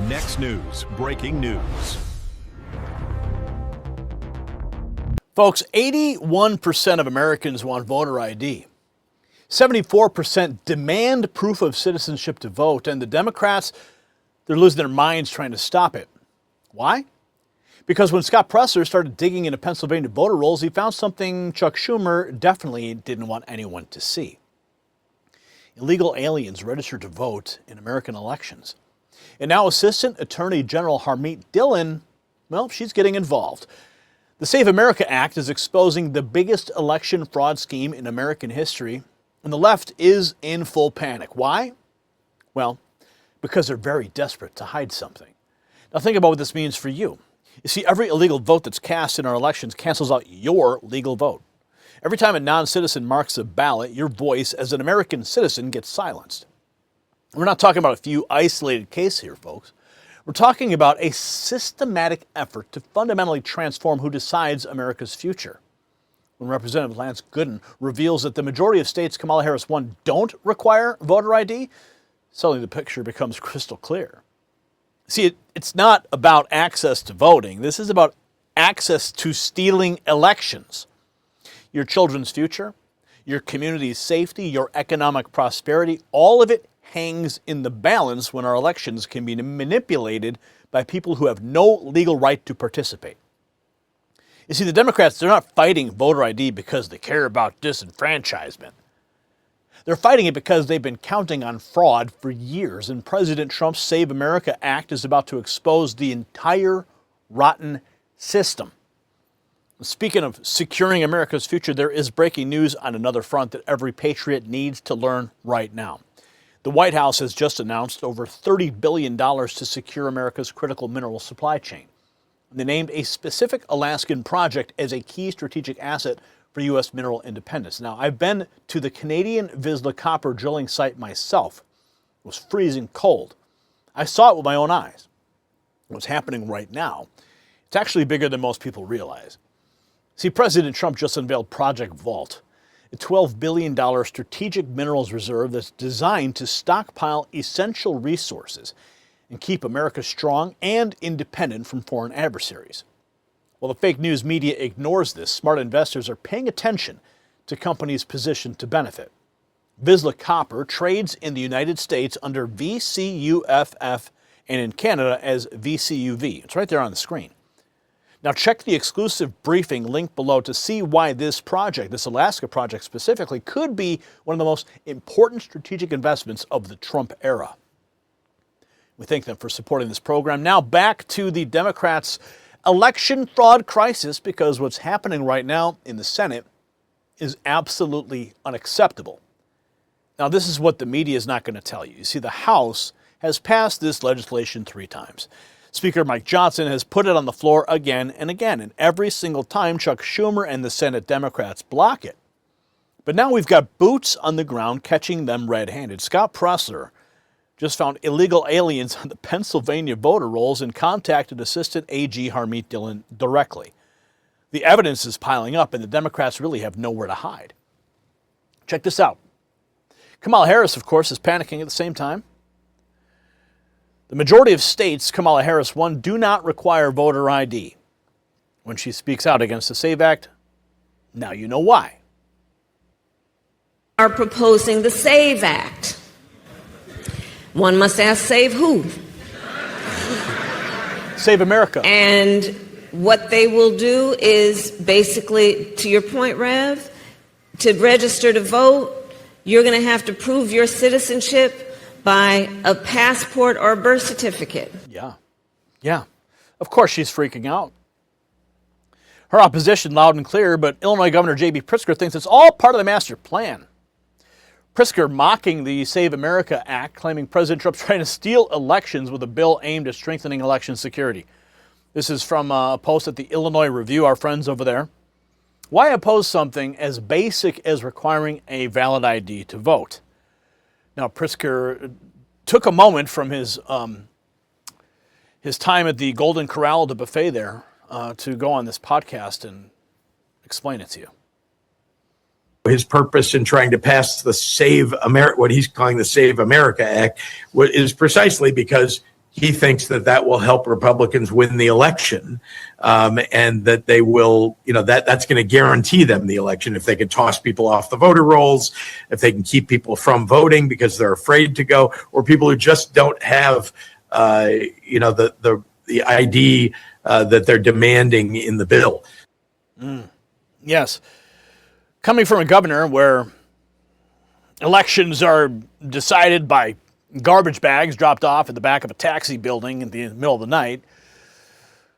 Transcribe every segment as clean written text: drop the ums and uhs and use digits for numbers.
Next news, breaking news. Folks, 81% of Americans want voter ID. 74% demand proof of citizenship to vote, and the Democrats, they're losing their minds trying to stop it. Why? Because when Scott Presler started digging into Pennsylvania voter rolls, he found something Chuck Schumer definitely didn't want anyone to see. Illegal aliens registered to vote in American elections. And now Assistant Attorney General Harmeet Dhillon, well, she's getting involved. The Save America Act is exposing the biggest election fraud scheme in American history, and the left is in full panic. Why? Well, because they're very desperate to hide something. Now think about what this means for you. You see, every illegal vote that's cast in our elections cancels out your legal vote. Every time a non-citizen marks a ballot, your voice as an American citizen gets silenced. We're not talking about a few isolated cases here, folks. We're talking about a systematic effort to fundamentally transform who decides America's future. When Representative Lance Gooden reveals that the majority of states Kamala Harris won don't require voter ID, suddenly the picture becomes crystal clear. See, it's not about access to voting. This is about access to stealing elections. Your children's future, your community's safety, your economic prosperity, all of it hangs in the balance when our elections can be manipulated by people who have no legal right to participate. You see, the Democrats, they're not fighting voter ID because they care about disenfranchisement. They're fighting it because they've been counting on fraud for years, and President Trump's Save America Act is about to expose the entire rotten system. Speaking of securing America's future, there is breaking news on another front that every patriot needs to learn right now. The White House has just announced over $30 billion to secure America's critical mineral supply chain. They named a specific Alaskan project as a key strategic asset for U.S. mineral independence. Now, I've been to the Canadian Vizsla copper drilling site myself. It was freezing cold. I saw it with my own eyes. What's happening right now, it's actually bigger than most people realize. See, President Trump just unveiled Project Vault, a $12 billion strategic minerals reserve that's designed to stockpile essential resources and keep America strong and independent from foreign adversaries. While the fake news media ignores this, smart investors are paying attention to companies positioned to benefit. Vizsla Copper trades in the United States under VCUFF and in Canada as VCU.V. It's right there on the screen. Now check the exclusive briefing link below to see why this project, this Alaska project specifically, could be one of the most important strategic investments of the Trump era. We thank them for supporting this program. Now back to the Democrats' election fraud crisis, because what's happening right now in the Senate is absolutely unacceptable. Now this is what the media is not going to tell you. You see, the House has passed this legislation 3 times. Speaker Mike Johnson has put it on the floor again and again, and every single time Chuck Schumer and the Senate Democrats block it. But now we've got boots on the ground catching them red-handed. Scott Presler just found illegal aliens on the Pennsylvania voter rolls and contacted Assistant AG Harmeet Dhillon directly. The evidence is piling up, and the Democrats really have nowhere to hide. Check this out. Kamala Harris, of course, is panicking at the same time. The majority of states Kamala Harris won do not require voter ID. When she speaks out against the SAVE Act, now you know why. Are proposing the SAVE Act. One must ask, save who? Save America. And what they will do is basically, to your point, Rev, to register to vote, you're going to have to prove your citizenship by a passport or a birth certificate. Yeah. Of course she's freaking out. Her opposition loud and clear, but Illinois Governor J.B. Pritzker thinks it's all part of the master plan. Pritzker mocking the Save America Act, claiming President Trump's trying to steal elections with a bill aimed at strengthening election security. This is from a post at the Illinois Review, our friends over there. Why oppose something as basic as requiring a valid ID to vote? Now, Pritzker took a moment from his time at the Golden Corral, the buffet there, to go on this podcast and explain it to you. His purpose in trying to pass the Save America, what he's calling the Save America Act, is precisely because he thinks that that will help Republicans win the election, and that they will, that's going to guarantee them the election if they can toss people off the voter rolls, if they can keep people from voting because they're afraid to go, or people who just don't have, the ID that they're demanding in the bill. Yes. Coming from a governor where elections are decided by garbage bags dropped off at the back of a taxi building in the middle of the night.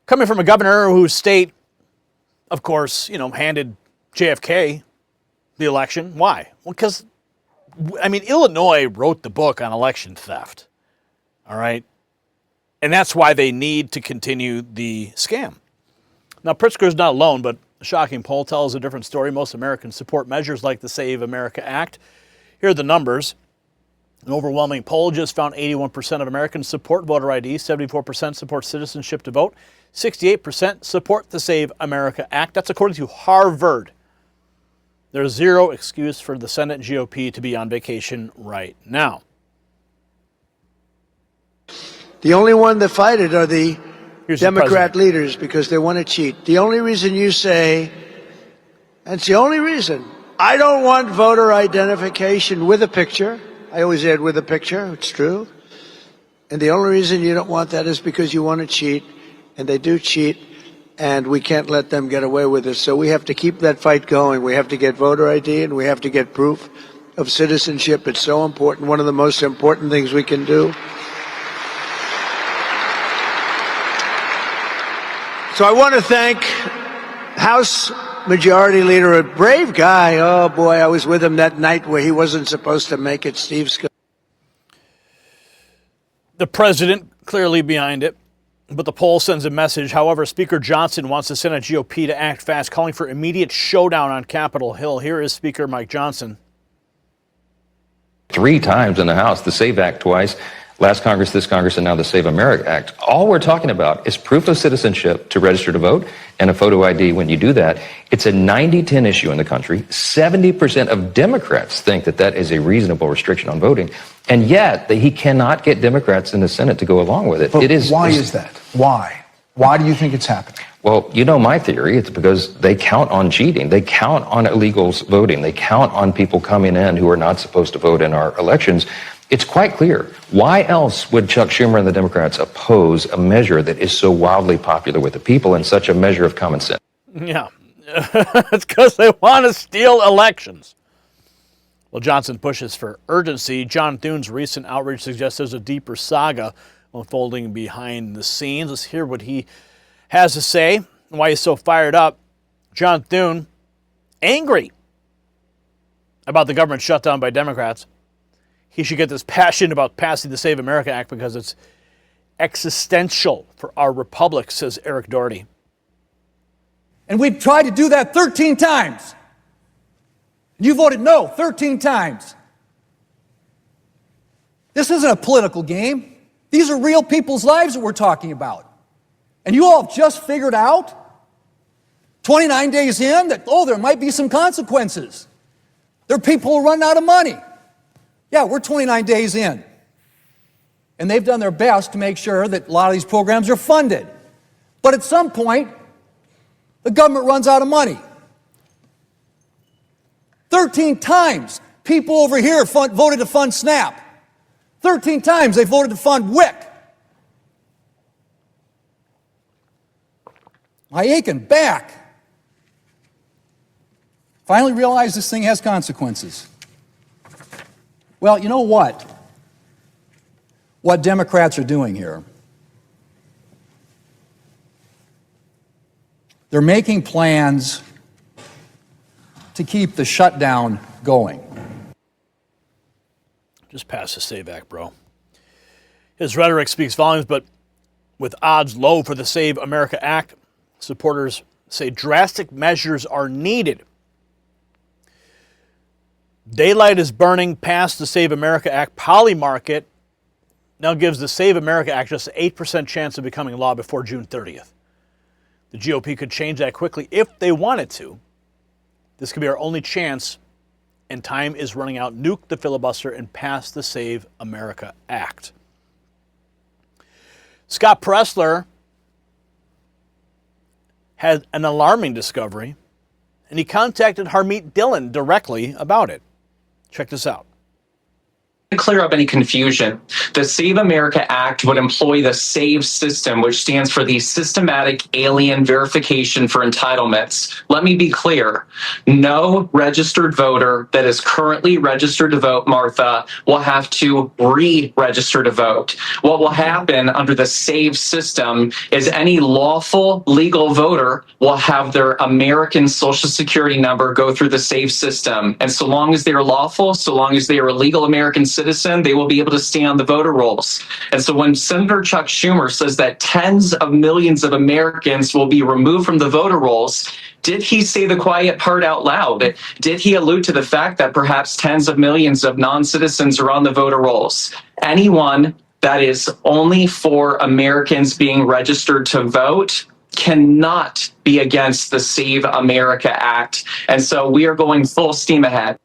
Coming from a governor whose state, of course, handed JFK the election. Why? Well, because, Illinois wrote the book on election theft. All right? And that's why they need to continue the scam. Now, Pritzker's not alone, but a shocking poll tells a different story. Most Americans support measures like the Save America Act. Here are the numbers. An overwhelming poll just found 81% of Americans support voter ID, 74% support citizenship to vote, 68% support the Save America Act. That's according to Harvard. There's zero excuse for the Senate GOP to be on vacation right now. The only one that fight it are the Here's Democrat leaders because they want to cheat. The only reason you say, that's the only reason, I don't want voter identification with a picture. I always add with a picture. It's true. And the only reason you don't want that is because you want to cheat, and they do cheat, and we can't let them get away with it. So we have to keep that fight going. We have to get voter ID, and we have to get proof of citizenship. It's so important. One of the most important things we can do. So I want to thank House Majority Leader, a brave guy. Oh, boy, I was with him that night where he wasn't supposed to make it, Steve Scott. The president clearly behind it, but the poll sends a message. However, Speaker Johnson wants the Senate GOP to act fast, calling for immediate showdown on Capitol Hill. Here is Speaker Mike Johnson. 3 times in the House, the SAVE Act twice. Last Congress, this Congress, and now the Save America Act. All we're talking about is proof of citizenship to register to vote and a photo ID when you do that. It's a 90-10 issue in the country. 70% of Democrats think that that is a reasonable restriction on voting. And yet, he cannot get Democrats in the Senate to go along with it. But why is that? Why? Why do you think it's happening? Well, my theory, it's because they count on cheating. They count on illegals voting. They count on people coming in who are not supposed to vote in our elections. It's quite clear. Why else would Chuck Schumer and the Democrats oppose a measure that is so wildly popular with the people and such a measure of common sense? Yeah, it's because they want to steal elections. Well, Johnson pushes for urgency. John Thune's recent outrage suggests there's a deeper saga unfolding behind the scenes. Let's hear what he has to say and why he's so fired up. John Thune, angry about the government shutdown by Democrats. He should get this passion about passing the Save America Act because it's existential for our republic, says Eric Doherty. And we've tried to do that 13 times. You voted no 13 times. This isn't a political game. These are real people's lives that we're talking about. And you all have just figured out, 29 days in, that, there might be some consequences. There are people who run out of money. Yeah, we're 29 days in. And they've done their best to make sure that a lot of these programs are funded. But at some point, the government runs out of money. 13 times, people over here voted to fund SNAP. 13 times they voted to fund WIC. My aching back. Finally realized this thing has consequences. Well, you know what? What Democrats are doing here, they're making plans to keep the shutdown going. Just pass the SAVE Act, bro. His rhetoric speaks volumes, but with odds low for the Save America Act, supporters say drastic measures are needed. Daylight is burning past the Save America Act. Polymarket now gives the Save America Act just an 8% chance of becoming law before June 30th. The GOP could change that quickly if they wanted to. This could be our only chance, and time is running out. Nuke the filibuster and pass the Save America Act. Scott Presler had an alarming discovery, and he contacted Harmeet Dhillon directly about it. Check this out. To clear up any confusion, the Save America Act would employ the SAVE system, which stands for the Systematic Alien Verification for Entitlements. Let me be clear. No registered voter that is currently registered to vote, Martha, will have to re-register to vote. What will happen under the SAVE system is any lawful legal voter will have their American Social Security number go through the SAVE system. And so long as they are lawful, so long as they are a legal American citizen, they will be able to stay on the voter rolls. And so when Senator Chuck Schumer says that tens of millions of Americans will be removed from the voter rolls, did he say the quiet part out loud? Did he allude to the fact that perhaps tens of millions of non-citizens are on the voter rolls? Anyone that is only for Americans being registered to vote cannot be against the Save America Act. And so we are going full steam ahead.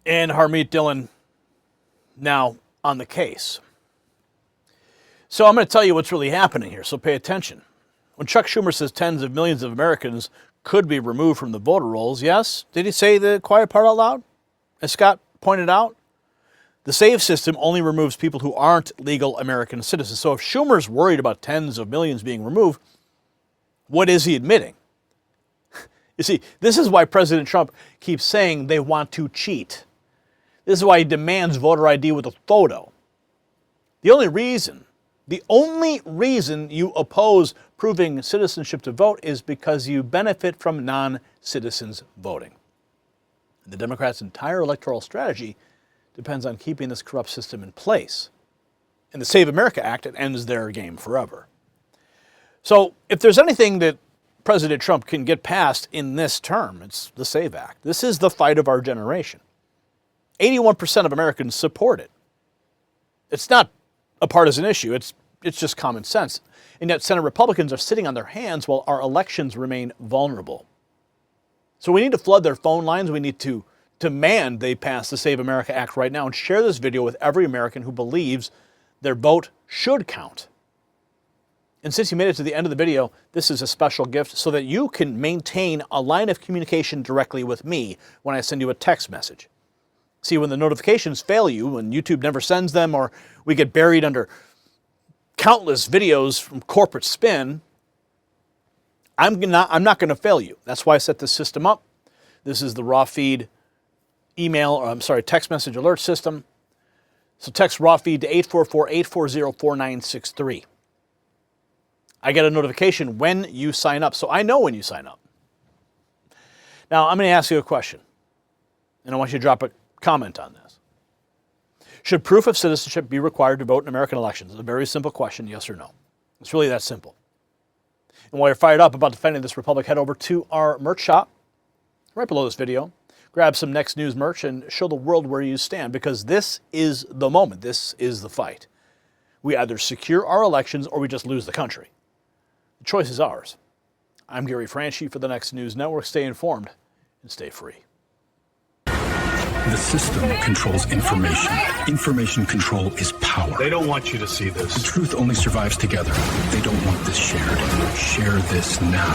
And Harmeet Dhillon now on the case. So I'm going to tell you what's really happening here, so pay attention. When Chuck Schumer says tens of millions of Americans could be removed from the voter rolls, yes, did he say the quiet part out loud? As Scott pointed out, the SAVE system only removes people who aren't legal American citizens. So if Schumer's worried about tens of millions being removed, what is he admitting? You see, this is why President Trump keeps saying they want to cheat. This is why he demands voter ID with a photo. The only reason you oppose proving citizenship to vote is because you benefit from non-citizens voting. And the Democrats' entire electoral strategy depends on keeping this corrupt system in place. In the Save America Act, it ends their game forever. So if there's anything that President Trump can get past in this term, it's the SAVE Act. This is the fight of our generation. 81% of Americans support it. It's not a partisan issue. It's just common sense. And yet Senate Republicans are sitting on their hands while our elections remain vulnerable. So we need to flood their phone lines. We need to demand they pass the Save America Act right now and share this video with every American who believes their vote should count. And since you made it to the end of the video, this is a special gift so that you can maintain a line of communication directly with me when I send you a text message. See, when the notifications fail you, when YouTube never sends them, or we get buried under countless videos from corporate spin, I'm not going to fail you. That's why I set this system up. This is the raw feed text message alert system. So text raw feed to 844-840-4963. I get a notification when you sign up, so I know when you sign up. Now, I'm going to ask you a question, and I want you to drop a comment on this. Should proof of citizenship be required to vote in American elections? It's a very simple question, yes or no. It's really that simple. And while you're fired up about defending this republic, head over to our merch shop right below this video. Grab some Next News merch and show the world where you stand, because this is the moment. This is the fight. We either secure our elections or we just lose the country. The choice is ours. I'm Gary Franchi for the Next News Network. Stay informed and stay free. The system controls information. Information control is power. They don't want you to see this. The truth only survives together. They don't want this shared. Share this now.